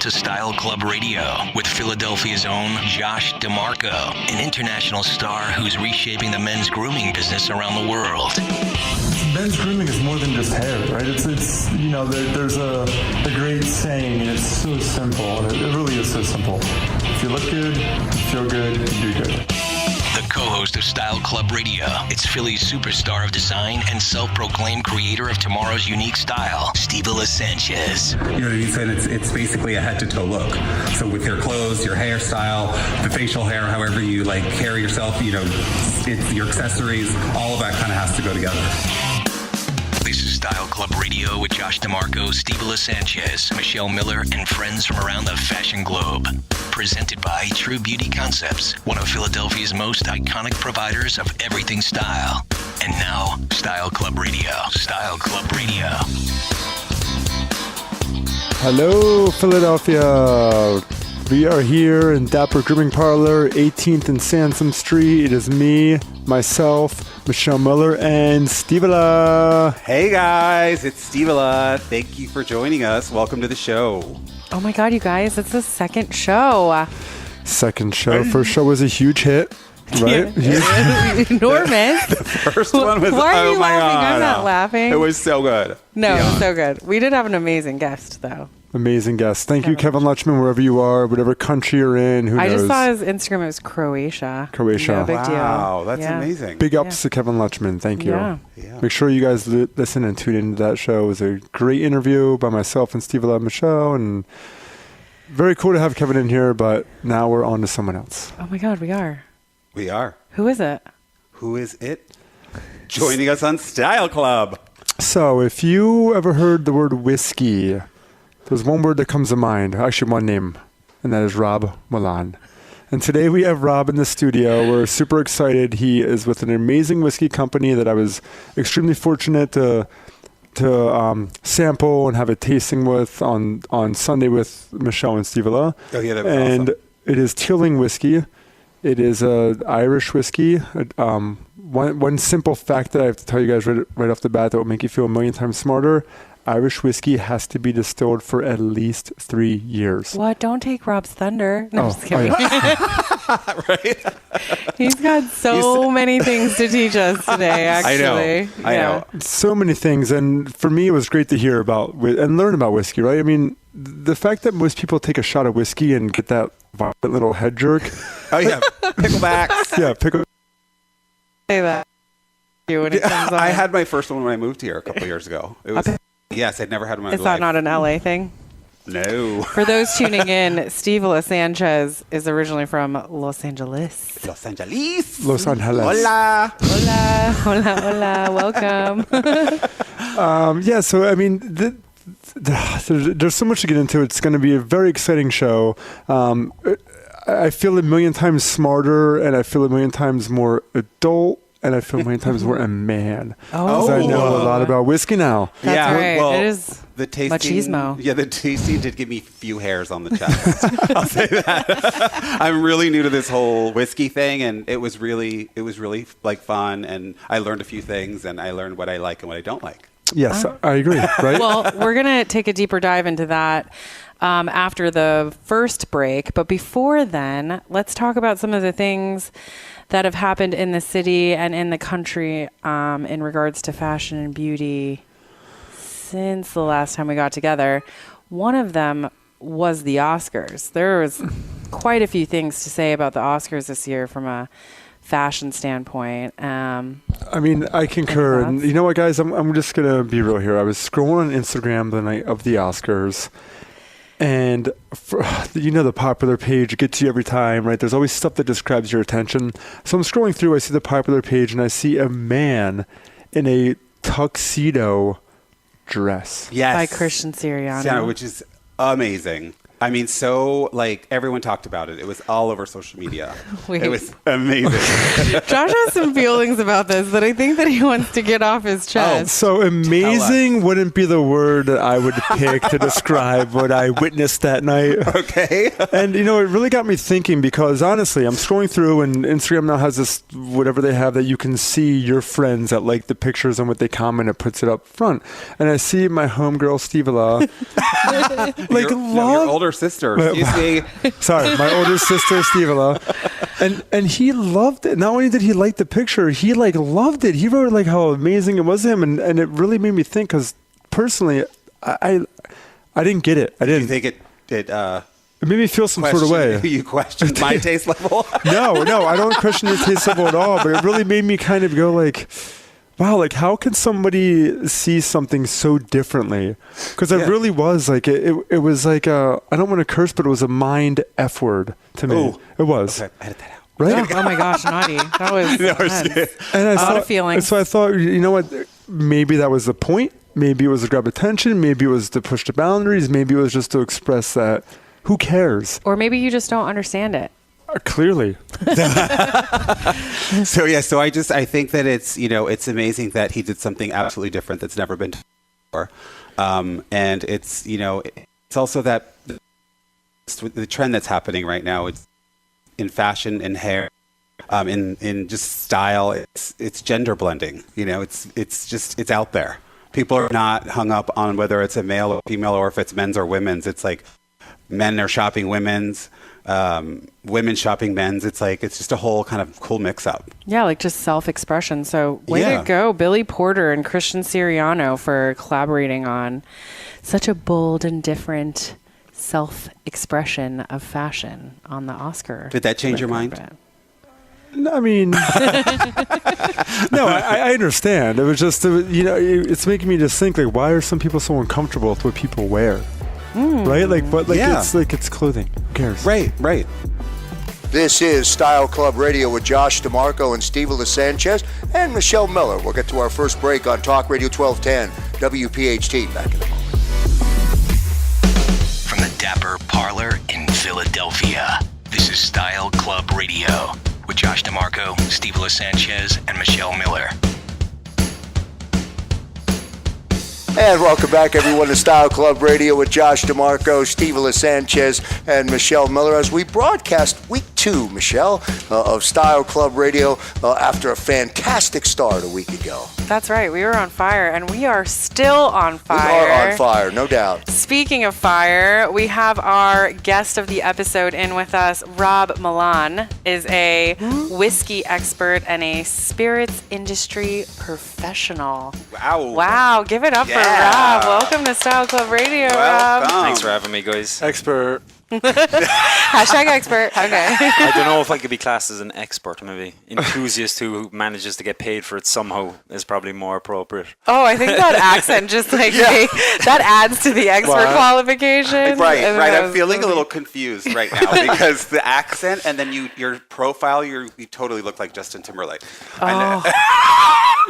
to Style Club Radio with Philadelphia's own Josh DeMarco, an international star who's reshaping the men's grooming business around the world. Men's grooming is more than just hair, right? It's there's a great saying, and it's so simple. It really is so simple. If you look good, you feel good, you do good. The co-host of Style Club Radio, it's Philly's superstar of design and self-proclaimed creator of tomorrow's unique style, Steve Sanchez. You know what you said? It's basically a head-to-toe look. So with your clothes, your hairstyle, the facial hair, however you like carry yourself, it's your accessories, all of that kind of has to go together. This is Style Club Radio with Josh DeMarco, Steve Sanchez, Michelle Miller, and friends from around the fashion globe. Presented by True Beauty Concepts, one of Philadelphia's most iconic providers of everything style. And now, Style Club Radio. Style Club Radio. Hello, Philadelphia. We are here in Dapper Grooming Parlor, 18th and Sansom Street. It is me, myself, Michelle Miller, and Steve-la. Hey guys, it's Steve-la. Thank you for joining us. Welcome to the show. Oh my God, you guys, it's the second show. Second show. First show was a huge hit, right? Yeah. Enormous. The first one was, Why are you my laughing? God. I'm not laughing. It was so good. No, it was so good. We did have an amazing guest, though. Amazing guest. Thank you, Kevin Lutchman, wherever you are, whatever country you're in. Who knows? I just saw his Instagram. It was Croatia. Croatia. No big deal. Wow, that's amazing. Big ups to Kevin Lutchman. Thank you. Yeah. Make sure you guys listen and tune into that show. It was a great interview by myself and Steve and Michelle, and very cool to have Kevin in here, but now we're on to someone else. Oh my God, we are. We are. Who is it? Who is it? Joining us on Style Club. So if you ever heard the word whiskey, there's one word that comes to mind, actually one name, and that is Rob Milan. And today we have Rob in the studio. We're super excited. He is with an amazing whiskey company that I was extremely fortunate to sample and have a tasting with on Sunday with Michelle and Steve-la. Oh yeah, that was and awesome. It is Teeling whiskey. It is a Irish whiskey. One simple fact that I have to tell you guys right off the bat that will make you feel a million times smarter: Irish whiskey has to be distilled for at least 3 years. What? Don't take Rob's thunder. No, I'm just kidding. Right? He's got so many things to teach us today, actually. I know. So many things. And for me, it was great to hear about and learn about whiskey, right? I mean, the fact that most people take a shot of whiskey and get that violent little head jerk. Oh, yeah. Picklebacks. Yeah, pickle. Say that. When it comes on. I had my first one when I moved here a couple years ago. It was, yes, I'd never had one in Is my life. that not an LA thing? No. For those tuning in, Steve Sanchez is originally from Los Angeles. Los Angeles. Los Angeles. Hola. Hola, hola, hola. Welcome. Yeah, so, I mean, there's so much to get into. It's going to be a very exciting show. I feel a million times smarter, and I feel a million times more adult, and I feel a million times more a man. Oh. Because I know a lot about whiskey now. That's yeah, right. well, It is the tasting, machismo. Yeah, the tasting did give me a few hairs on the chest. I'll say that. I'm really new to this whole whiskey thing, and it was really like fun, and I learned a few things, and I learned what I like and what I don't like. Yes, I agree, right? Well, we're going to take a deeper dive into that after the first break. But before then, let's talk about some of the things that have happened in the city and in the country in regards to fashion and beauty since the last time we got together. One of them was the Oscars. There was quite a few things to say about the Oscars this year from a fashion standpoint. I mean, I concur. And you know what, guys? I'm just going to be real here. I was scrolling on Instagram the night of the Oscars. And the popular page gets you every time, right? There's always stuff that just grabs your attention. So I'm scrolling through, I see the popular page, and I see a man in a tuxedo dress. Yes. By Christian Siriano. Which is amazing. I mean, so, like, everyone talked about it. It was all over social media. Wait. It was amazing. Josh has some feelings about this that I think that he wants to get off his chest. So amazing wouldn't be the word that I would pick to describe what I witnessed that night. Okay. And, it really got me thinking because, honestly, I'm scrolling through and Instagram now has this, whatever they have, that you can see your friends that like the pictures and what they comment. It puts it up front. And I see my homegirl, Steve-la, Your older older sister. Excuse me. Sorry, my older sister, Stevela. And he loved it. Not only did he like the picture, he like loved it. He wrote like how amazing it was to him, and it really made me think. Because personally, I didn't get it. I Do didn't you think it It made me feel some sort of way. You questioned my taste level? No, I don't question his taste level at all. But it really made me kind of go like, wow, like how can somebody see something so differently? Because it really was like it was like I don't want to curse, but it was a mind F word to me. Ooh. It was. Okay, edit that out. Right? Oh my gosh, naughty. That was And I a lot thought, of feelings. So I thought, you know what? Maybe that was the point. Maybe it was to grab attention. Maybe it was to push the boundaries. Maybe it was just to express that. Who cares? Or maybe you just don't understand it. Clearly. So I think that it's amazing that he did something absolutely different that's never been done before. And it's also that the trend that's happening right now, it's in fashion and hair, in just style, it's gender blending. It's out there. People are not hung up on whether it's a male or female or if it's men's or women's. It's like men are shopping women's, women shopping men's. It's just a whole kind of cool mix up. Yeah, like just self-expression. So way to go, Billy Porter and Christian Siriano, for collaborating on such a bold and different self-expression of fashion on the Oscar. Did that change your mind? carpet. No, I mean, no, I understand. It was just, it's making me just think, like, why are some people so uncomfortable with what people wear? Right? Like, but like, it's clothing. Who cares? Right. This is Style Club Radio with Josh DeMarco and Steve Sanchez and Michelle Miller. We'll get to our first break on Talk Radio 1210, WPHT. Back in a moment. From the Dapper Parlor in Philadelphia, this is Style Club Radio with Josh DeMarco, Steve Sanchez, and Michelle Miller. And welcome back, everyone, to Style Club Radio with Josh DeMarco, Steve Sanchez, and Michelle Miller as we broadcast week 2, Michelle, of Style Club Radio after a fantastic start a week ago. That's right. We were on fire, and we are still on fire. We are on fire, no doubt. Speaking of fire, we have our guest of the episode in with us. Rob Milan is a whiskey expert and a spirits industry professional. Wow. Give it up for Rob. Welcome to Style Club Radio, Rob. Thanks for having me, guys. Expert. Hashtag expert. Okay. I don't know if I could be classed as an expert, maybe. Enthusiast who manages to get paid for it somehow is probably more appropriate. Oh, I think that accent just that adds to the expert qualification. Right. I'm feeling a little confused right now because the accent and then your profile, you totally look like Justin Timberlake.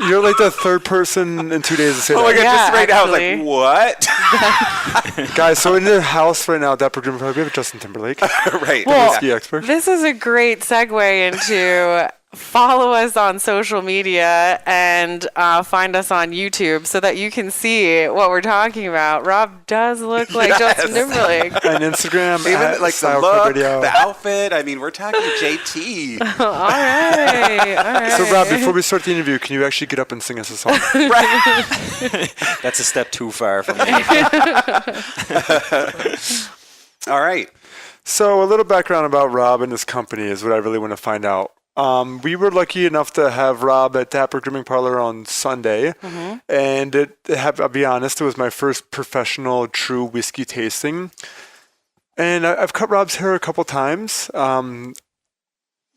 You're like the third person in 2 days to say Oh my that. God, just right now, I was actually. like, what? Guys, so in the house right now, Dapper Dream, we have Justin Timberlake, Right. the whiskey expert. This is a great segue into follow us on social media and find us on YouTube so that you can see what we're talking about. Rob does look like Justin Timberlake. And Instagram, Even like the Style Club look, Radio. the outfit. I mean, we're talking JT. All right. So, Rob, before we start the interview, can you actually get up and sing us a song? That's a step too far for me. All right. So, a little background about Rob and his company is what I really want to find out. We were lucky enough to have Rob at Dapper Grooming Parlor on Sunday, and I'll be honest, it was my first professional true whiskey tasting. And I've cut Rob's hair a couple times.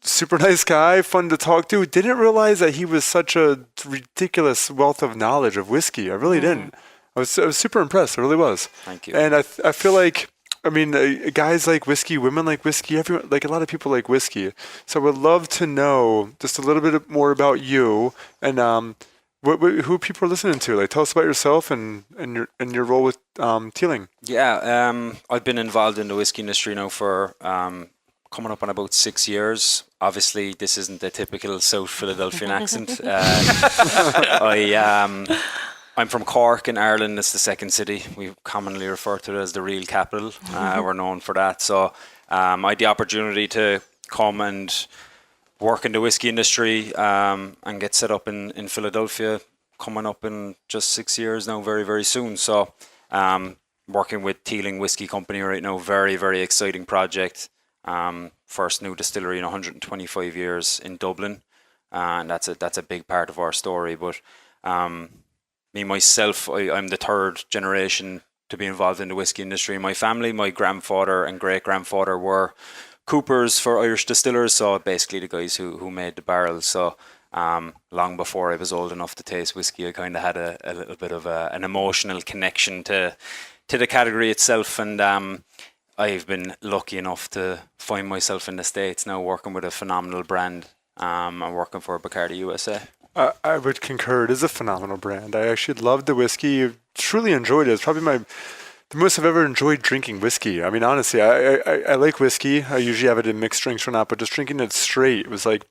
Super nice guy, fun to talk to. Didn't realize that he was such a ridiculous wealth of knowledge of whiskey. I really didn't. I was super impressed. I really was. Thank you. And I feel like, I mean, guys like whiskey, women like whiskey, everyone, like a lot of people like whiskey. So I would love to know just a little bit more about you and who people are listening to. Like, tell us about yourself and your role with Teeling. Yeah, I've been involved in the whiskey industry now for coming up on about 6 years. Obviously, this isn't the typical South Philadelphian accent. I'm from Cork in Ireland. It's the second city. We commonly refer to it as the real capital. We're known for that. So I had the opportunity to come and work in the whiskey industry and get set up in Philadelphia, coming up in just 6 years now, very, very soon. So working with Teeling Whiskey Company right now. Very, very exciting project. First new distillery in 125 years in Dublin, and that's a big part of our story. But me myself, I'm the third generation to be involved in the whiskey industry. In my family, my grandfather and great grandfather were coopers for Irish distillers, so basically the guys who made the barrels. So long before I was old enough to taste whiskey, I kind of had a little bit of an emotional connection to the category itself, and I've been lucky enough to find myself in the States now working with a phenomenal brand. I'm working for Bacardi USA. I would concur. It is a phenomenal brand. I actually loved the whiskey. Truly enjoyed it. It's probably the most I've ever enjoyed drinking whiskey. I mean, honestly, I like whiskey. I usually have it in mixed drinks or not, but just drinking it straight, it was like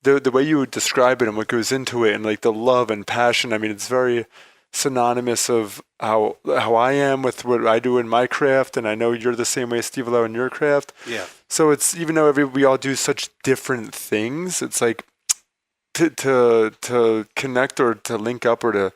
the way you would describe it and what goes into it and like the love and passion. I mean, it's very synonymous of how I am with what I do in my craft, and I know you're the same way, Steve Lowe, in your craft. Yeah. So it's, even though we all do such different things, it's like to connect or to link up or to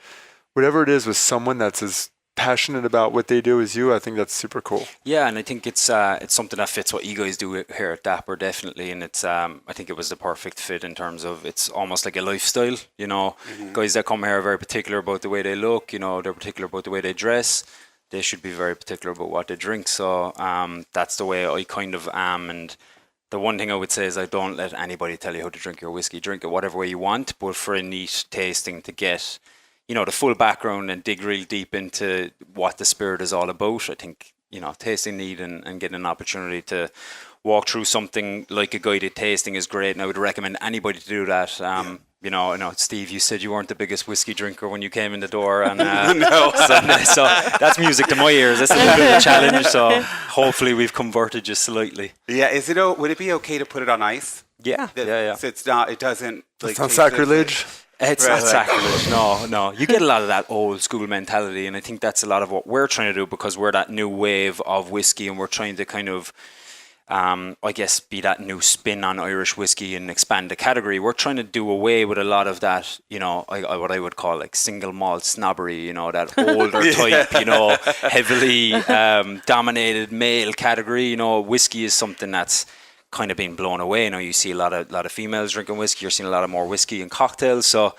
whatever it is with someone that's as passionate about what they do as you. I think that's super cool. Yeah, and I think it's something that fits what you guys do here at Dapper, definitely. And it's I think it was the perfect fit in terms of it's almost like a lifestyle. You know, guys that come here are very particular about the way they look. You know, they're particular about the way they dress. They should be very particular about what they drink. So that's the way I kind of am. And the one thing I would say is I don't let anybody tell you how to drink your whiskey. Drink it whatever way you want, but for a neat tasting to get, you know, the full background and dig real deep into what the spirit is all about. I think, you know, tasting neat and getting an opportunity to walk through something like a guided tasting is great. And I would recommend anybody to do that. You know, I know, Steve, you said you weren't the biggest whiskey drinker when you came in the door. And no. So that's music to my ears. That's a little bit of a challenge. So hopefully we've converted you slightly. Yeah. Would it be okay to put it on ice? Yeah. Yeah. So it's not, it doesn't. It's not sacrilege. It's not sacrilege, no. You get a lot of that old school mentality, and I think that's a lot of what we're trying to do, because we're that new wave of whiskey, and we're trying to kind of, I guess, be that new spin on Irish whiskey and expand the category. We're trying to do away with a lot of that, you know, what I would call like single malt snobbery, you know, that older type, you know, heavily dominated male category. You know, whiskey is something that's kind of been blown away. You know, you see a lot of females drinking whiskey. You're seeing a lot of more whiskey in cocktails. So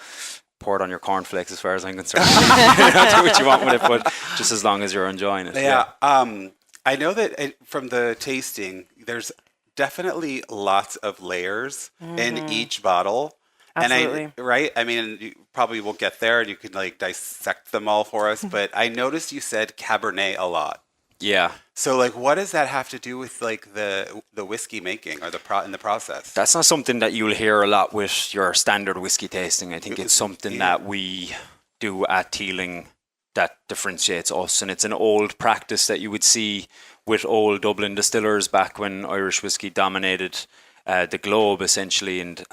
pour it on your cornflakes, as far as I'm concerned. Do what you want with it, but just as long as you're enjoying it. Yeah. I know that from the tasting, there's definitely lots of layers in each bottle. Absolutely. And I mean, you probably will get there and you can like dissect them all for us. But I noticed you said Cabernet a lot. Yeah. So, like, what does that have to do with like the whiskey making or in the process? That's not something that you'll hear a lot with your standard whiskey tasting. I think it's something that we do at Teeling that differentiates us, and it's an old practice that you would see with old Dublin distillers back when Irish whiskey dominated the globe, essentially, and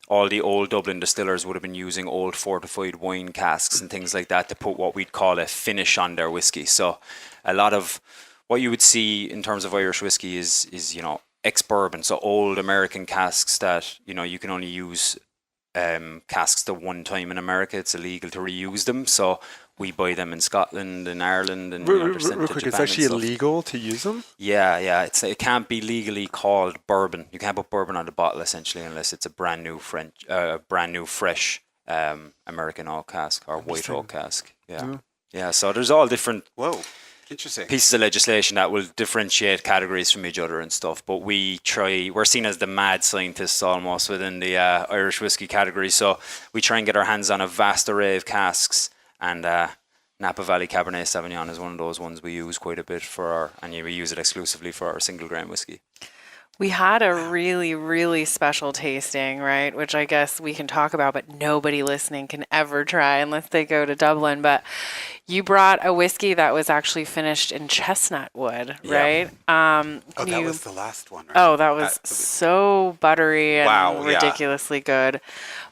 all the old Dublin distillers would have been using old fortified wine casks and things like that to put what we'd call a finish on their whiskey. So a lot of what you would see in terms of Irish whiskey is you know, ex-bourbon, so old American casks that, you know, you can only use casks the one time in America. It's illegal to reuse them, so we buy them in Scotland and Ireland, and you know, they're sent real to quick, Japan. it's actually illegal to use them? Yeah. It can't be legally called bourbon. You can't put bourbon on the bottle, essentially, unless it's a brand new fresh American oak cask or white oak cask. Yeah. So there's all different. Whoa. Interesting. Pieces of legislation that will differentiate categories from each other and stuff, but we're seen as the mad scientists almost within the Irish whiskey category, so we try and get our hands on a vast array of casks, and Napa Valley Cabernet Sauvignon is one of those ones we use quite a bit we use it exclusively for our single grain whiskey. We had a really, really special tasting, right? Which I guess we can talk about, but nobody listening can ever try unless they go to Dublin. But you brought a whiskey that was actually finished in chestnut wood, right? That was the last one, right? Oh, that was so buttery and ridiculously good.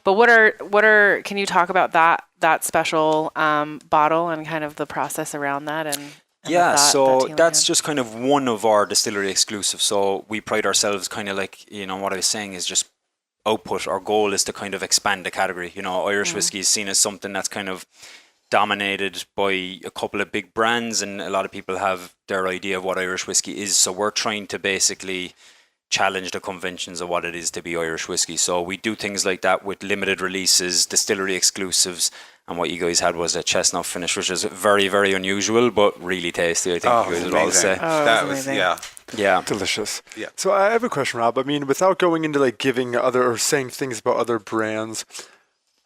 But what are? Can you talk about that special bottle and kind of the process around that and? Yeah, so that's just kind of one of our distillery exclusive. So we pride ourselves kind of like, you know, what I was saying is just output. Our goal is to kind of expand the category. You know, Irish whiskey is seen as something that's kind of dominated by a couple of big brands, and a lot of people have their idea of what Irish whiskey is. So we're trying to basically challenge the conventions of what it is to be Irish whiskey. So we do things like that with limited releases, distillery exclusives, and what you guys had was a chestnut finish, which is very, very unusual, but really tasty, I think you guys would all say. That was, yeah. Yeah. Delicious. Yeah. So I have a question, Rob. I mean, without going into like giving other or saying things about other brands,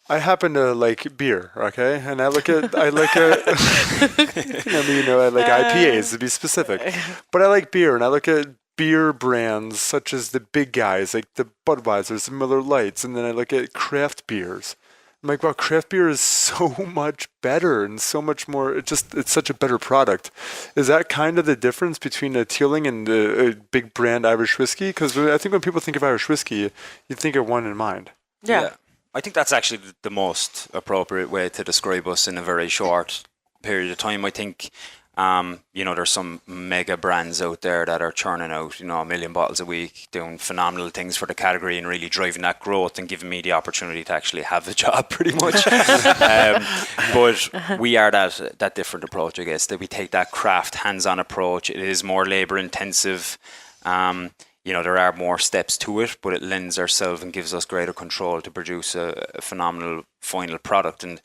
I happen to like beer, okay? And I like I like IPAs to be specific. But I like beer, and I look at beer brands such as the big guys, like the Budweisers, the Miller Lights, and then I look at craft beers. I'm like, wow, craft beer is so much better and so much more, it's such a better product. Is that kind of the difference between a Teeling and a big brand Irish whiskey? Because I think when people think of Irish whiskey, you think of one in mind. Yeah. I think that's actually the most appropriate way to describe us in a very short period of time. I think, there's some mega brands out there that are churning out, 1 million bottles a week, doing phenomenal things for the category and really driving that growth and giving me the opportunity to actually have the job pretty much. But we are that different approach, I guess, that we take that craft hands-on approach. It is more labor intensive. There are more steps to it, but it lends ourselves and gives us greater control to produce a phenomenal final product. And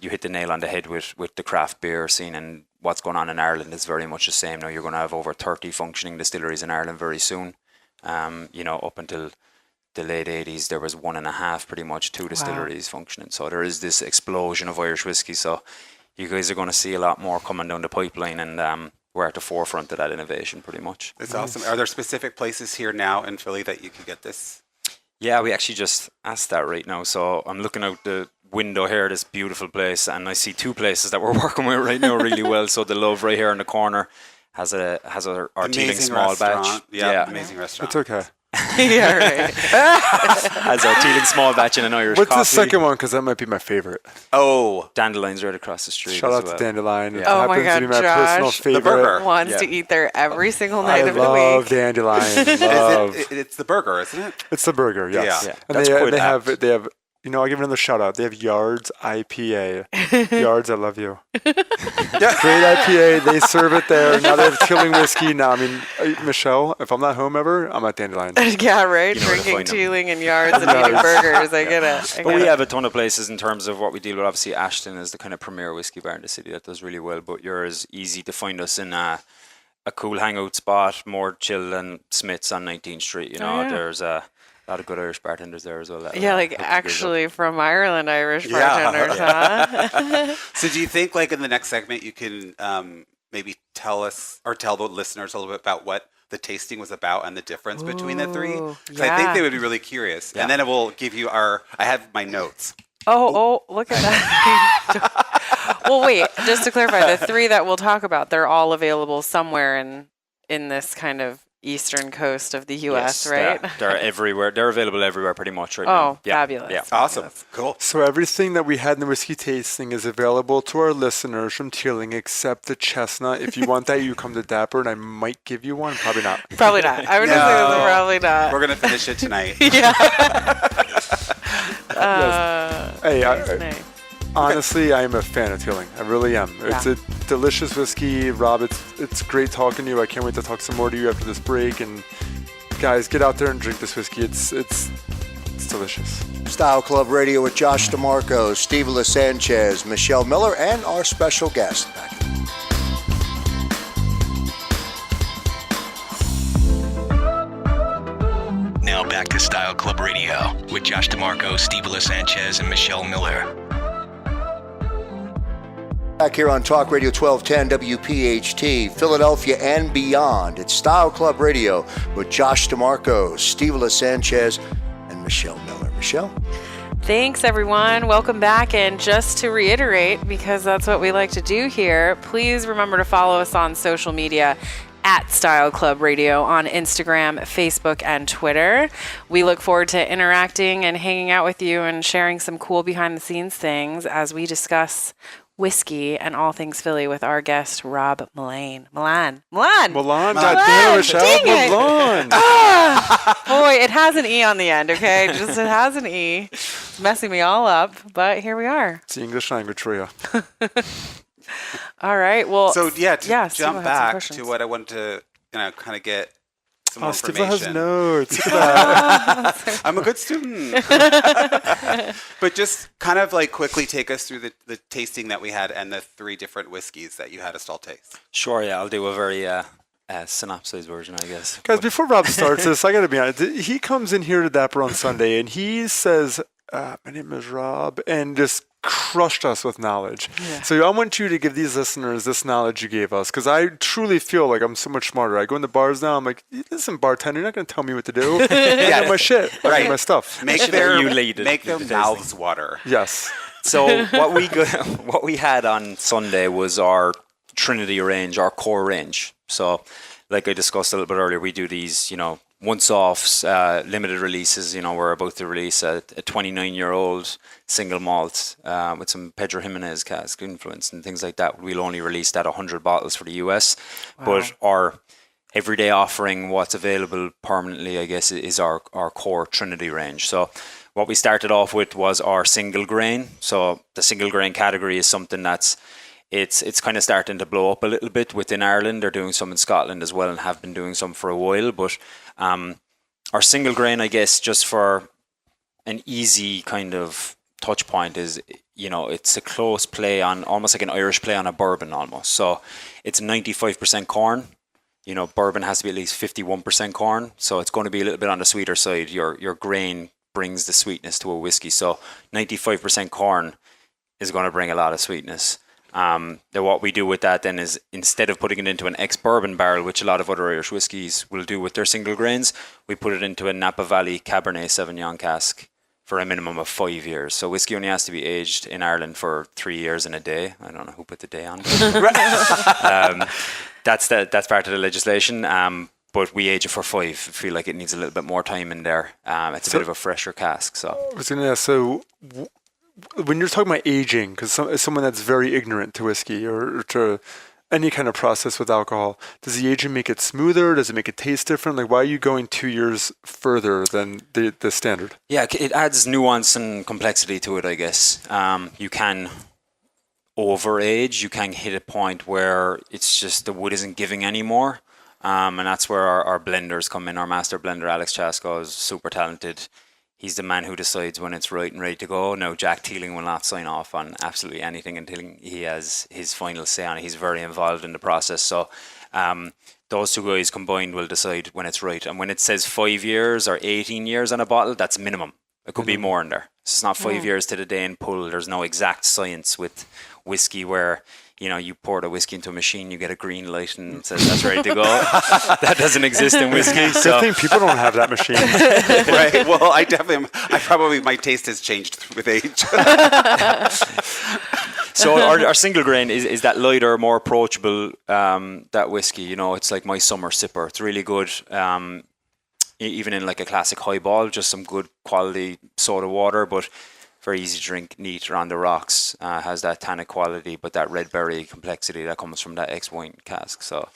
you hit the nail on the head with the craft beer scene, and what's going on in Ireland is very much the same now. You're going to have over 30 functioning distilleries in Ireland very soon. Up until the late 80s, there was 1.5, pretty much 2 distilleries functioning. So there is this explosion of Irish whiskey. So you guys are going to see a lot more coming down the pipeline, and we're at the forefront of that innovation pretty much. It's awesome. Are there specific places here now in Philly that you can get this? Yeah, we actually just asked that right now. So I'm looking out the window here, this beautiful place, and I see 2 places that we're working with right now really well. So the Love right here in the corner has our Teeling small batch. Yeah, amazing restaurant. It's okay. Yeah, right. Has our Teeling small batch in an Irish What's coffee. the second one? Because that might be my favorite. Oh, Dandelion's right across the street. Shout as out well. to Dandelion. It Oh my happens to God, be my Josh. personal favorite. The burger. Wants to eat there every single night I of the love week. Dandelion. Love. it's the burger, isn't it? It's the burger, yes. Yeah. Yeah, And that's quite they apt. have I'll give another shout out. They have Yards IPA. Yards, I love you. Great IPA. They serve it there. Now they have Teeling whiskey. Now, I mean, Michelle, if I'm not home ever, I'm at Dandelion. Yeah, right. You know where to Drinking find them. Teeling and Yards and eating burgers. I get it. But we have a ton of places in terms of what we deal with. Obviously, Ashton is the kind of premier whiskey bar in the city that does really well. But yours easy to find us in a cool hangout spot, more chill than Smith's on 19th Street. There's a lot of good Irish bartenders there as well. Yeah, like actually from Ireland, Irish bartenders, huh? So do you think, like, in the next segment, you can maybe tell us or tell the listeners a little bit about what the tasting was about and the difference between the 3? Because I think they would be really curious. Yeah. And then it will give you I have my notes. Oh, look at that. Well, wait, just to clarify, the 3 that we'll talk about, they're all available somewhere in this kind of eastern coast of the U.S., right? They're everywhere. They're available everywhere pretty much right now. Oh, fabulous. Yeah. Awesome. Cool. So everything that we had in the whiskey tasting is available to our listeners from Teeling, except the chestnut. If you want that, you come to Dapper, and I might give you one. Probably not. Probably not. I would No. say probably not. We're going to finish it tonight. Hey, honestly, I am a fan of Teeling. I really am. It's a delicious whiskey. Rob, it's great talking to you. I can't wait to talk some more to you after this break. And guys, get out there and drink this whiskey. It's delicious. Style Club Radio with Josh DeMarco, Steve Sanchez, Michelle Miller, and our special guest. Now back to Style Club Radio with Josh DeMarco, Steve Sanchez, and Michelle Miller. Back here on Talk Radio 1210 WPHT, Philadelphia and beyond. It's Style Club Radio with Josh DeMarco, Steve Sanchez, and Michelle Miller. Michelle? Thanks, everyone. Welcome back. And just to reiterate, because that's what we like to do here, please remember to follow us on social media at Style Club Radio on Instagram, Facebook, and Twitter. We look forward to interacting and hanging out with you and sharing some cool behind-the-scenes things as we discuss whiskey and all things Philly with our guest, Rob Milan. Milan, goddamn, Michelle. Dang it. Milan. Boy, it has an E on the end, okay? Just it has an E. It's messing me all up, but here we are. It's the English language for you. All right. Well, So yeah, to Steve jump had some back questions. to what I wanted to, kind of get some more Steve has information. notes. Look at that. I'm a good student. But just kind of like quickly take us through the tasting that we had and the 3 different whiskeys that you had us all taste. Sure, yeah, I'll do a very synopsized version, I guess. Guys, before Rob starts this, I got to be honest. He comes in here to Dapper on Sunday and he says, my name is Rob, and just crushed us with knowledge. Yeah. So I want you to give these listeners this knowledge you gave us, because I truly feel like I'm so much smarter. I go into bars now, I'm like, listen, bartender, you're not going to tell me what to do. I know my shit. I Right. know my stuff. Make Should their you lead it make with their the tasting? mouths water. Yes. So what we had on Sunday was our Trinity range, our core range. So, like I discussed a little bit earlier, we do these, once-offs, limited releases. We're about to release a 29-year-old single malt with some Pedro Jimenez cask influence and things like that. We'll only release that 100 bottles for the US. Wow. But our everyday offering, what's available permanently, I guess, is our core Trinity range. So what we started off with was our single grain. So the single grain category is something that's it's kind of starting to blow up a little bit within Ireland. They're doing some in Scotland as well and have been doing some for a while. But our single grain, I guess, just for an easy kind of touch point is, it's a close play on almost like an Irish play on a bourbon almost. So it's 95% corn. Bourbon has to be at least 51% corn. So it's going to be a little bit on the sweeter side. Your grain brings the sweetness to a whiskey. So 95% corn is going to bring a lot of sweetness. Then what we do with that then is, instead of putting it into an ex-bourbon barrel, which a lot of other Irish whiskies will do with their single grains, we put it into a Napa Valley Cabernet Sauvignon cask for a minimum of 5 years. So whiskey only has to be aged in Ireland for 3 years and a day. I don't know who put the day on. That's part of the legislation. But we age it for 5. I feel like it needs a little bit more time in there. It's a bit of a fresher cask. So I was going to ask, when you're talking about aging, because someone that's very ignorant to whiskey or to any kind of process with alcohol, does the aging make it smoother? Does it make it taste different? Like, why are you going 2 years further than the standard? yeah, it adds nuance and complexity to it, I guess. You can overage. You can hit a point where it's just the wood isn't giving anymore. And that's where our blenders come in. Our master blender, Alex Chasko, is super talented. He's the man who decides when it's right and ready to go. Now, Jack Teeling will not sign off on absolutely anything until he has his final say on it. He's very involved in the process. So those two guys combined will decide when it's right. And when it says 5 years or 18 years on a bottle, that's minimum. It could be more in there. So it's not 5 years to the day in pull. There's no exact science with whiskey where, you pour the whiskey into a machine, you get a green light and it says that's ready to go. That doesn't exist in whiskey. So I think people don't have that machine. Right. Well, my taste has changed with age. So our single grain is that lighter, more approachable, that whiskey. It's like my summer sipper. It's really good. Even in like a classic highball, just some good quality soda water, but very easy to drink, neat, around the rocks, has that tannic quality, but that red berry complexity that comes from that ex-wine cask. So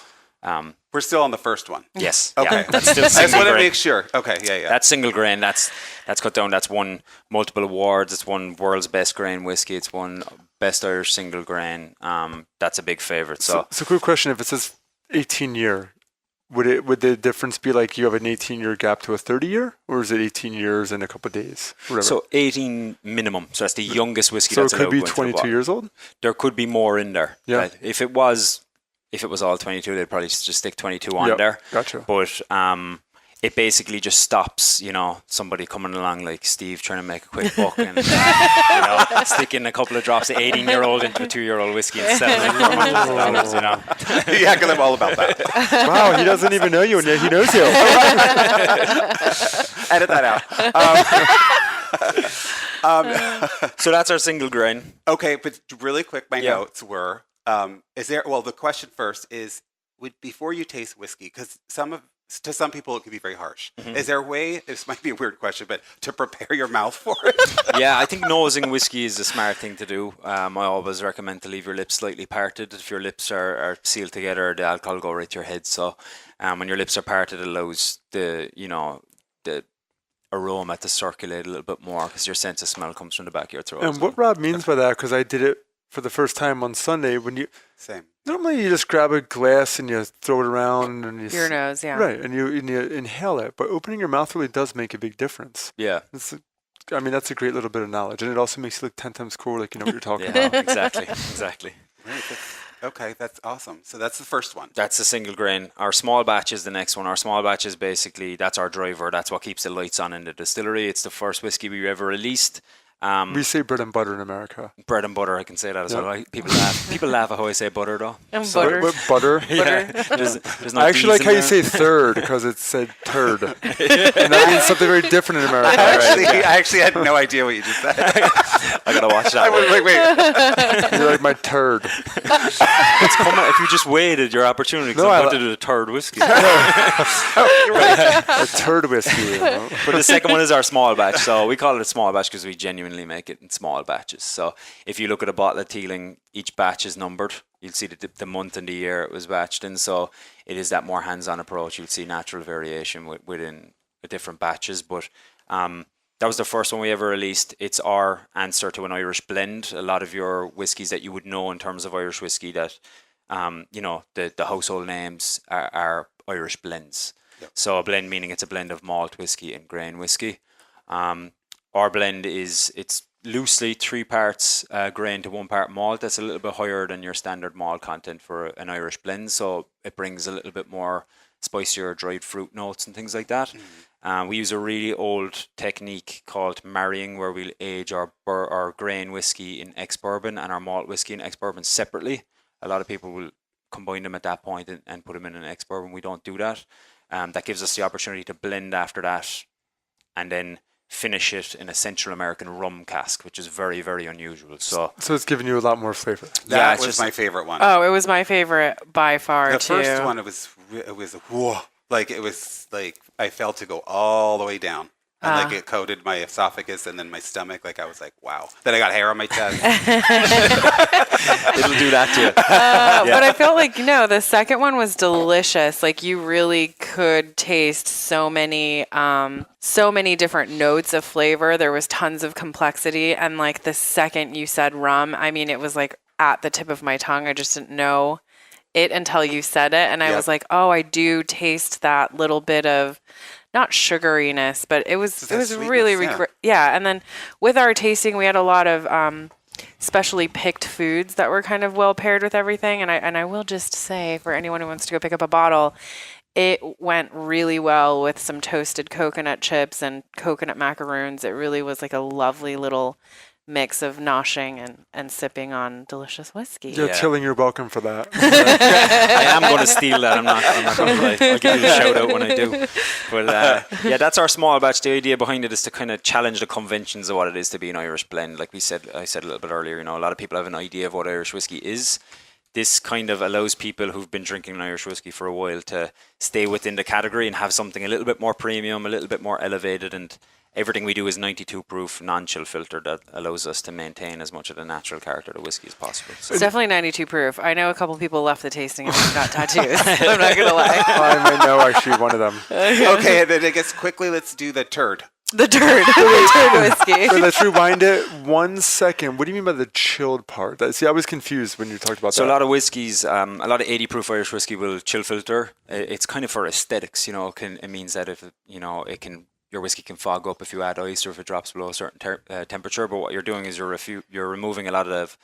We're still on the first one. yes, Okay. yeah, that's still I just single want to grain. make sure. Okay, yeah. That's single grain. That's cut down. That's won multiple awards. It's won world's best grain whiskey. It's won best Irish single grain. That's a big favorite. So Quick question: if it says 18-year, would the difference be like you have an 18-year gap to a 30-year, or is it 18 years and a couple of days? Whatever. So 18 minimum. So that's the youngest whiskey. So that's it could allowed be to go into the 22 bottle. years old. There could be more in there. Yeah. Right? If it was all 22, they'd probably just stick 22 on Yep, there. gotcha. But it basically just stops, somebody coming along like Steve trying to make a quick buck and sticking a couple of drops of 18-year-old into a 2-year-old whiskey and selling it for $100, Yeah, because I'm all about that. Wow, he doesn't even know you, and yet he knows you. Edit that out. So that's our single grain. Okay, but really quick, my Yeah. notes were, the question first is, before you taste whiskey, because to some people it can be very harsh. Mm-hmm. Is there a way, this might be a weird question, but to prepare your mouth for it? Yeah, I think nosing whiskey is a smart thing to do. I always recommend to leave your lips slightly parted. If your lips are sealed together, the alcohol go right to your head. So when your lips are parted, it allows the aroma to circulate a little bit more because your sense of smell comes from the back of your throat. And what Rob means by that, because I did it for the first time on Sunday, when you Same. normally you just grab a glass and you throw it around and you Your nose, yeah. right, and you inhale it. But opening your mouth really does make a big difference. Yeah. I mean, that's a great little bit of knowledge, and it also makes you look 10 times cooler, like you know what you're talking Yeah, about. exactly. Right. Okay, that's awesome. So that's the first one. That's the single grain. Our small batch is the next one. Our small batch is basically, that's our driver. That's what keeps the lights on in the distillery. It's the first whiskey we ever released. We say bread and butter in America. Bread and butter, I can say that as Yeah. well. People laugh. People laugh at how I say butter, though. And So- butter. What, butter? Yeah. There's no I actually D's like how in you there. say third, because it said turd. And that means something very different in America. I actually had no idea what you just said. I gotta watch that. Wait. You're like my turd. It's coming. If you just waited your opportunity, 'cause No, I'm I about to do the third whiskey. A turd whiskey. You know? But the second one is our small batch. So we call it a small batch because we genuinely make it in small batches. So if you look at a bottle of Teeling, each batch is numbered. You'll see the month and the year it was batched in. So it is that more hands-on approach. You'll see natural variation within the different batches. But that was the first one we ever released. It's our answer to an Irish blend. A lot of your whiskies that you would know in terms of Irish whiskey that, the household names are Irish blends. Yep. So a blend meaning it's a blend of malt whiskey and grain whiskey. Our blend it's loosely 3 parts grain to 1 part malt. That's a little bit higher than your standard malt content for an Irish blend. So it brings a little bit more spicier dried fruit notes and things like that. We use a really old technique called marrying, where we'll age our grain whiskey in ex-bourbon and our malt whiskey in ex-bourbon separately. A lot of people will combine them at that point and put them in an ex-bourbon. We don't do that. That gives us the opportunity to blend after that and then finish it in a Central American rum cask, which is very, very unusual. So it's giving you a lot more flavor. That it's was just my favorite one. Oh, it was my favorite by far, The too. first one, it was whoa. Like, it was like, I felt to go all the way down. And like it coated my esophagus and then my stomach. Like, I was like, wow. Then I got hair on my chest. it'll do that to you. But I felt like, the second one was delicious. Like, you really could taste so many different notes of flavor. There was tons of complexity. And like the second you said rum, I mean, it was like at the tip of my tongue. I just didn't know it until you said it. And I was like, oh, I do taste that little bit of, not sugariness, but it was sweetness, really, yeah. And then with our tasting, we had a lot of specially picked foods that were kind of well paired with everything. And I will just say, for anyone who wants to go pick up a bottle, it went really well with some toasted coconut chips and coconut macaroons. It really was like a lovely little mix of noshing and sipping on delicious whiskey. Yeah, Tilling, you're welcome for that. I am going to steal that. I'm not going to lie. I'll give you a shout out when I do. But that's our small batch. The idea behind it is to kind of challenge the conventions of what it is to be an Irish blend. Like I said a little bit earlier, a lot of people have an idea of what Irish whiskey is. This kind of allows people who've been drinking an Irish whiskey for a while to stay within the category and have something a little bit more premium, a little bit more elevated, and everything we do is 92 proof, non-chill filter that allows us to maintain as much of the natural character of the whiskey as possible. So It's definitely 92 proof. I know a couple people left the tasting and got tattoos. I'm not going to lie. I might know actually one of them. Okay, and then I guess quickly, let's do the turd. The turd whiskey. So let's rewind it 1 second. What do you mean by the chilled part? See, I was confused when you talked about So that. a lot of whiskies, a lot of 80 proof Irish whiskey will chill filter. It's kind of for aesthetics, it means that if, your whiskey can fog up if you add ice or if it drops below a certain temperature. But what you're doing is you're removing a lot of,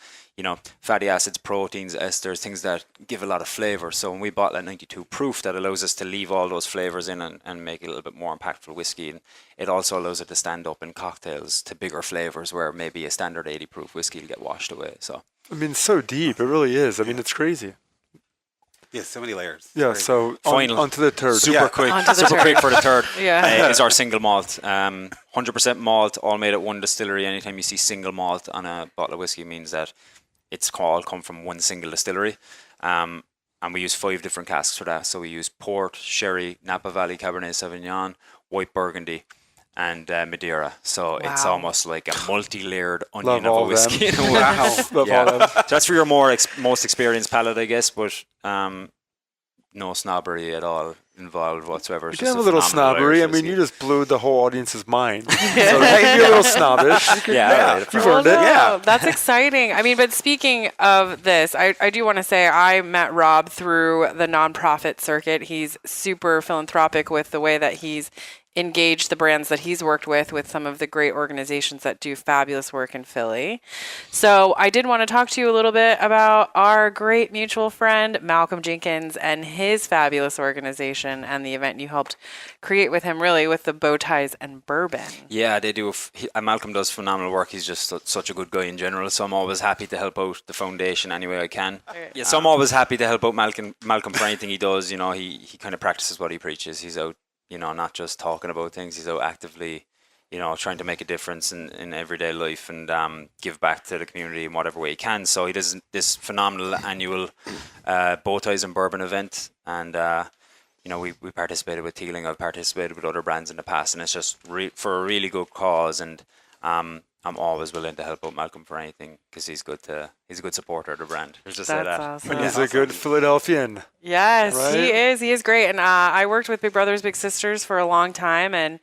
fatty acids, proteins, esters, things that give a lot of flavor. So when we bottle at 92 proof, that allows us to leave all those flavors in and make it a little bit more impactful whiskey. And it also allows it to stand up in cocktails to bigger flavors where maybe a standard 80 proof whiskey will get washed away. So I mean, it's so deep. It really is. I mean, it's crazy. Yeah, so many layers. Yeah, Great. so Final. onto the turd. super quick Onto the quick for the third. Yeah. Is our single malt. 100% malt, all made at one distillery. Anytime you see single malt on a bottle of whiskey, it means that it's all come from one single distillery. And we use 5 different casks for that. So we use port, sherry, Napa Valley Cabernet Sauvignon, white Burgundy, and Madeira. So it's Wow. almost like a multi-layered Love onion of all a whiskey. them. Wow. Love Yeah. all them. So that's for your most experienced palate, I guess. But no snobbery at all involved whatsoever. You can have a little snobbery. I mean, you just blew the whole audience's mind. So you can be a little snobbish. You've earned it. Yeah, that's exciting. I mean, but speaking of this, I do want to say I met Rob through the nonprofit circuit. He's super philanthropic with the way that he's engaged the brands that he's worked with some of the great organizations that do fabulous work in Philly. So I did want to talk to you a little bit about our great mutual friend, Malcolm Jenkins, and his fabulous organization and the event you helped create with him, really, with the bow ties and bourbon. Yeah, they do. Malcolm does phenomenal work. He's just such a good guy in general. So I'm always happy to help out the foundation any way I can. Yeah, so I'm always happy to help out Malcolm for anything he does. You know, he kind of practices what he preaches. He's out, you know, not just talking about things. He's out actively, you know, trying to make a difference in everyday life and give back to the community in whatever way he can. So he does this phenomenal annual bow ties and bourbon event, and you know, we participated with Teeling. I've participated with other brands in the past, and it's just for a really good cause. And I'm always willing to help out Malcolm for anything because he's a good supporter of the brand. Let's just say that. Awesome. And he's a good Philadelphian. Yes, right? He is great. And I worked with Big Brothers Big Sisters for a long time, and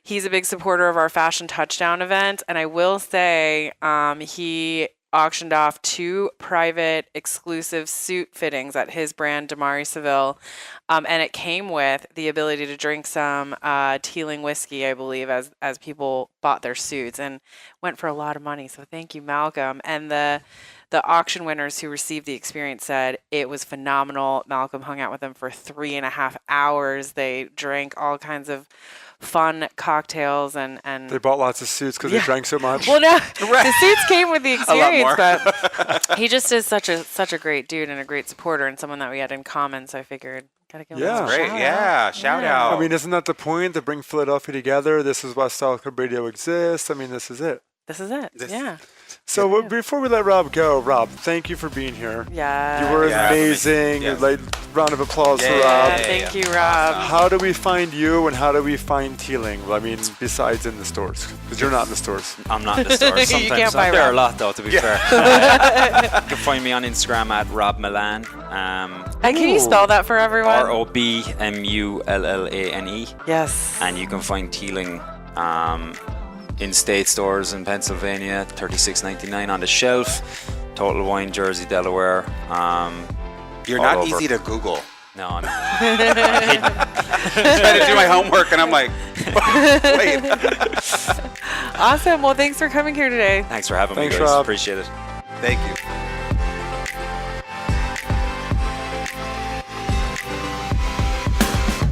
he's a big supporter of our Fashion Touchdown event. And I will say he auctioned off 2 private exclusive suit fittings at his brand, Damari Seville. And it came with the ability to drink some Teeling whiskey, I believe, as people bought their suits, and went for a lot of money. So thank you, Malcolm. And the auction winners who received the experience said it was phenomenal. Malcolm hung out with them for 3.5 hours. They drank all kinds of fun cocktails and they bought lots of suits because they drank so much. Well, no, the suits came with the experience, but he just is such a great dude and a great supporter and someone that we had in common. So I figured gotta give him a Great, shout out. I mean, isn't that the point, to bring Philadelphia together? This is why Style Club Radio exists. I mean, this is it. This is it. Yeah. So before we let Rob go, Rob, thank you for being here. Yeah. You were amazing. Yes. Like, round of applause for Rob. Yeah, thank you, Rob. How do we find you and how do we find Teeling? Well, I mean, besides in the stores, because you're not in the stores. I'm not in the stores. You can't Sometimes buy I'm there Rob. a lot, though, to be fair. You can find me on Instagram at Rob Milan. And can you spell that for everyone? ROBMULLANE. Yes. And you can find Teeling in state stores in Pennsylvania, $36.99 on the shelf. Total Wine, Jersey, Delaware. You're all not over. easy to Google. No, I'm Trying to do my homework, and I'm like, wait. Awesome. Well, thanks for coming here today. Thanks for having me, Thanks, guys. Rob. Appreciate it. Thank you.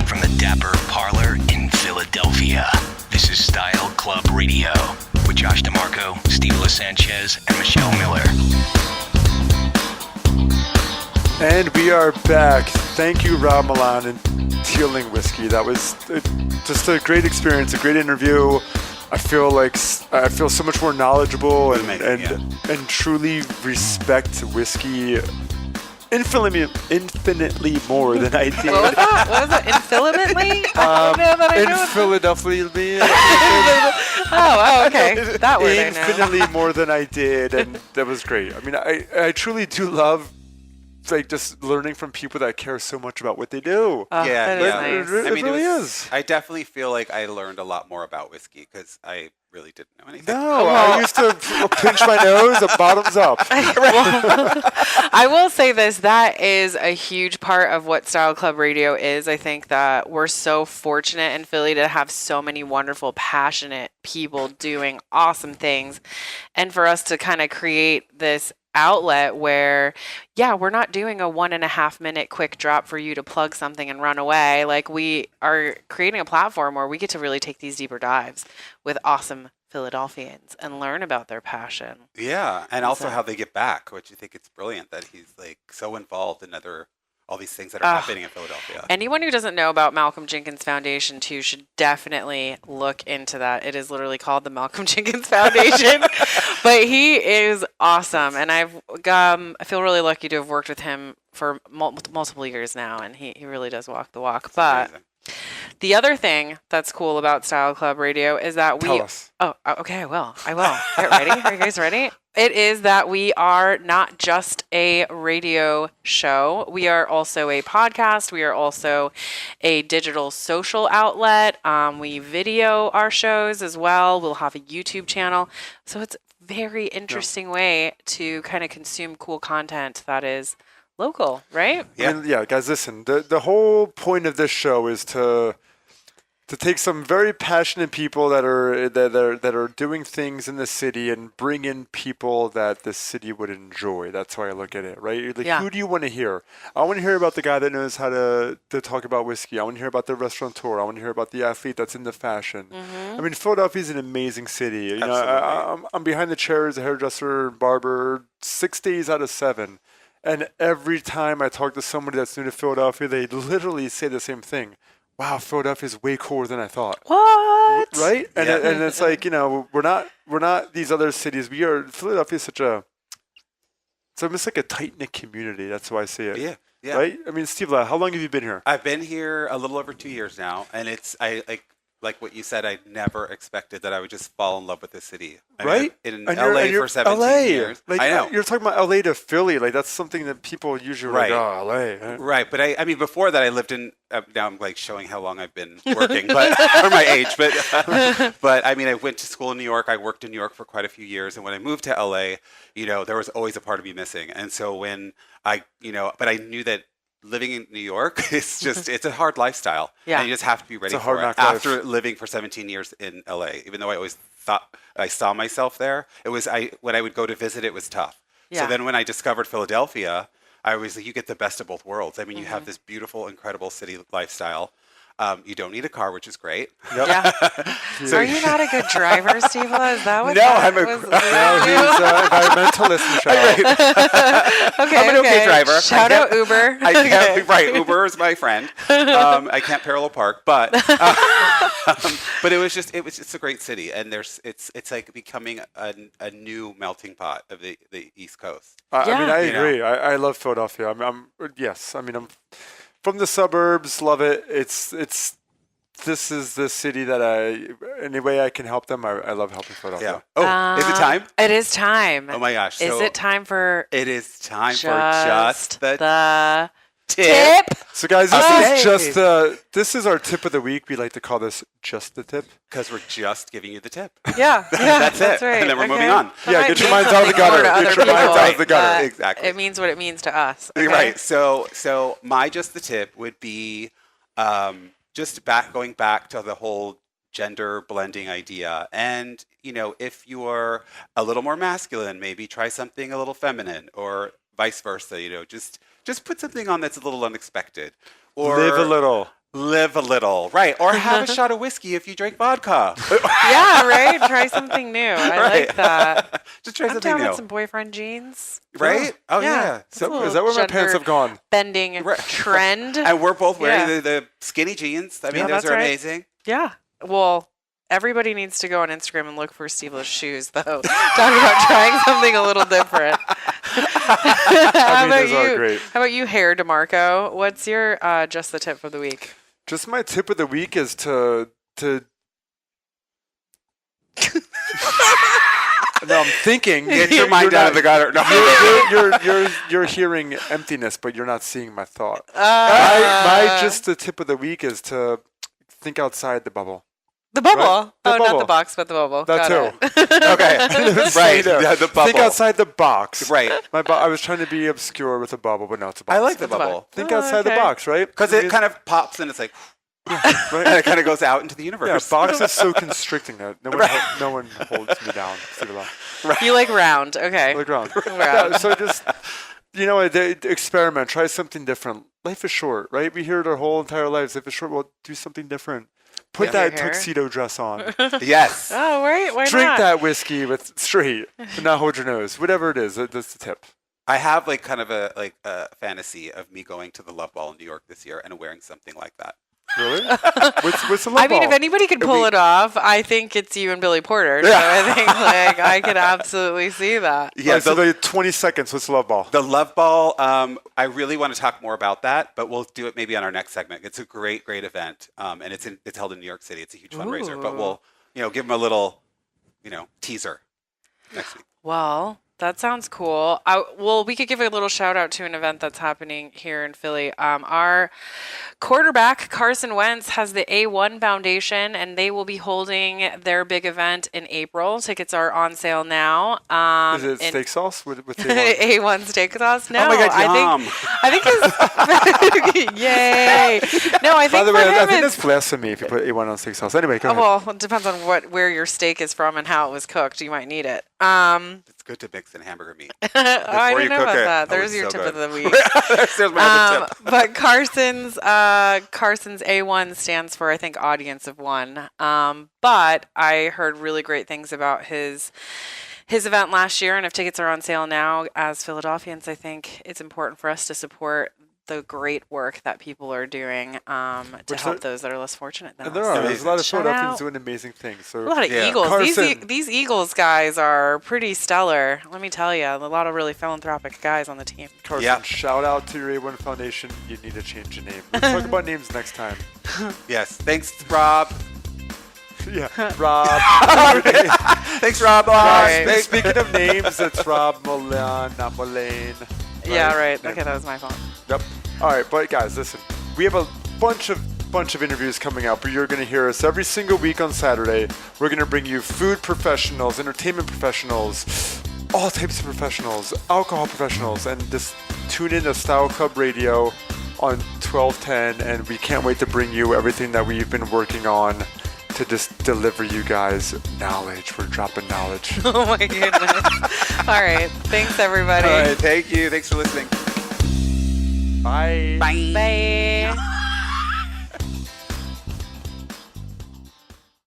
From the Dapper Parlor in Philadelphia, this is Style Club Radio with Josh DeMarco, Steve Sanchez, and Michelle Miller. And we are back. Thank you, Rob Milan and Teeling Whiskey. That was just a great experience, a great interview. I feel so much more knowledgeable and truly respect whiskey infinitely more than I did. What was that? What was it? Infinitely? I don't know that I know. In Philadelphia. Oh, okay. That word I know. Infinitely more than I did, and that was great. I mean, I truly do love just learning from people that care so much about what they do. Oh, that is nice. It really is. I definitely feel like I learned a lot more about whiskey because I really didn't know anything. No, I used to pinch my nose and bottoms up. I will say this, that is a huge part of what Style Club Radio is. I think that we're so fortunate in Philly to have so many wonderful, passionate people doing awesome things. And for us to kind of create this outlet where, we're not doing a 1.5 minute quick drop for you to plug something and run away. Like, we are creating a platform where we get to really take these deeper dives with awesome Philadelphians and learn about their passion. Yeah, and also how they get back, which I think it's brilliant that he's like so involved in all these things that are happening in Philadelphia. Anyone who doesn't know about Malcolm Jenkins Foundation too should definitely look into that. It is literally called the Malcolm Jenkins Foundation, but he is awesome, and I feel really lucky to have worked with him for multiple years now, and he really does walk the walk. But The other thing that's cool about Style Club Radio is that we. Tell us. Oh, okay, I will. Get ready. Are you guys ready? It is that we are not just a radio show. We are also a podcast. We are also a digital social outlet. We video our shows as well. We'll have a YouTube channel. So it's a very interesting way to kind of consume cool content that is local, right? Yeah. I mean, yeah, guys, listen. The whole point of this show is to take some very passionate people that are doing things in the city and bring in people that the city would enjoy. That's how I look at it, right? Like, who do you want to hear? I want to hear about the guy that knows how to talk about whiskey. I want to hear about the restaurateur. I want to hear about the athlete that's into fashion. I mean, Philadelphia is an amazing city. You know, I'm behind the chair as a hairdresser, barber, 6 days out of 7. And every time I talk to somebody that's new to Philadelphia, they literally say the same thing. Wow, Philadelphia is way cooler than I thought. What? Right? And and it's like, you know, we're not these other cities. Philadelphia is it's almost like a tight knit community. That's how I see it. Yeah. Yeah. Right? I mean, Steve, how long have you been here? I've been here a little over 2 years now, and like what you said, I never expected that I would just fall in love with this city. I Right? mean, And in LA you're for 17 LA. years. Like, I know. You're talking about LA to Philly. Like, that's something that people usually Right. are like, oh, LA. Right, but I mean, before that, I lived in. Now I'm like showing how long I've been working, but or my age. But I mean, I went to school in New York. I worked in New York for quite a few years, and when I moved to LA, you know, there was always a part of me missing. And so when but I knew that living in New York is just it's a hard lifestyle. Yeah. And you just have to be ready a hard for it. knock life. After living for 17 years in LA, even though I always thought I saw myself there, when I would go to visit, it was tough. Yeah. So then when I discovered Philadelphia, I was like, you get the best of both worlds. I mean, you have this beautiful, incredible city lifestyle. You don't need a car, which is great. Yeah. Are you not a good driver, Steve-La? Is that what No, that I'm a- was? No, he's an environmentalist, Michelle. Okay, I'm an okay driver. Shout out Uber. I can't, right, Uber is my friend. I can't parallel park, but it's a great city, and it's like becoming a new melting pot of the East Coast. I mean, I You know? agree. I love Philadelphia. I'm from the suburbs. Love it. This is the city that any way I can help them. I love helping Philadelphia. Yeah. Oh, is it time? It is time. Oh my gosh. Is So it time for It is time for just the tip. So guys, this is our tip of the week. We like to call this just the tip. Because we're just giving you the tip. Yeah, That's it. right. And then we're Okay. moving on. That Yeah, might get your mean minds out of the something more gutter. to Get other your minds people, out of the gutter. but Exactly. It means what it means to us. Okay? Right. So my just the tip would be just going back to the whole gender blending idea. And, you know, if you're a little more masculine, maybe try something a little feminine, or vice versa, you know, just put something on that's a little unexpected. Or Live a little. Live a little. Right. Or have a shot of whiskey if you drink vodka. Yeah, right. Try something new. I like that. Just try I'm something down new. with some boyfriend jeans. Right? Oh, yeah. It's a So little is that where my pants gender have gone? Bending trend. And we're both wearing Yeah. the skinny jeans. I mean, Yeah, those that's are right. amazing. Yeah. Well, everybody needs to go on Instagram and look for Steve-La's shoes, though. Talk about trying something a little different. How about those are you? great. How about you, Hair DeMarco? What's your just the tip for the week? Just my tip of the week is to. No, I'm thinking. Get your mind out of the gutter. No. You're hearing emptiness, but you're not seeing my thought. My just the tip of the week is to think outside the bubble. The bubble. Right. The Not bubble. the box, but the bubble. That Got too. it. Okay. Right. Yeah, the bubble. Think outside the box. Right. I was trying to be obscure with a bubble, but no, it's a box. I like the It's a bubble. Think Oh, outside the okay. box, right? Because it kind of pops and it's like, Right? and it kind of goes out into the Yeah, universe. box is so constricting that no one holds me down. You like round. Okay. Look around. Round. Yeah, so just, experiment. Try something different. Life is short, right? We hear it our whole entire lives. Life is short. Well, do something different. Put Yeah. that Your hair. tuxedo dress on. Yes. Oh, right. Why Drink not? that whiskey with straight. But not hold your nose. Whatever it is, that's the tip. I have like kind of a fantasy of me going to the Love Ball in New York this year and wearing something like that. Really? What's the love I mean, ball? if anybody could pull it off, I think it's you and Billy Porter. So I think like I could absolutely see that. Yeah, so the 20 seconds. What's the love ball? The love ball, I really want to talk more about that, but we'll do it maybe on our next segment. It's a great event, and it's held in New York City. It's a huge fundraiser, but we'll give them a little teaser next week. Well, that sounds cool. We could give a little shout out to an event that's happening here in Philly. Our quarterback, Carson Wentz, has the A1 Foundation, and they will be holding their big event in April. Tickets are on sale now. Is it steak sauce with A1? A1 steak sauce? No. Oh my God, yum. I think his... Yay. No, I think By the way, for I him think it's... that's blasphemy if you put A1 on steak sauce. Anyway, go ahead. Well, it depends on where your steak is from and how it was cooked. You might need it. It's good to mix in hamburger meat. I didn't know about that. Oh, There's it's your so tip good. of the week. There's my other tip. But Carson's A1 stands for, I think, audience of one. But I heard really great things about his event last year, and if tickets are on sale now, as Philadelphians, I think it's important for us to support the great work that people are doing to help those that are less fortunate than us. There are. There's a lot of Shout Philadelphians out. doing amazing things. So A lot of Eagles. Carson. These Eagles guys are pretty stellar. Let me tell you, a lot of really philanthropic guys on the team. Carson, shout out to your A1 Foundation. You need to change your name. We'll talk about names next time. Yes. Thanks, Rob. Yeah, Rob. Thanks, Rob. Right. Speaking of names, it's Rob Milan, not Mullane. Yeah, right. Okay, that was my fault. Yep. All right, but guys, listen. We have a bunch of interviews coming out, but you're going to hear us every single week on Saturday. We're going to bring you food professionals, entertainment professionals, all types of professionals, alcohol professionals, and just tune in to Style Club Radio on 1210, and we can't wait to bring you everything that we've been working on to just deliver you guys knowledge. We're dropping knowledge. Oh my goodness. All right. Thanks, everybody. All right. Thank you. Thanks for listening. Bye. Bye. Bye.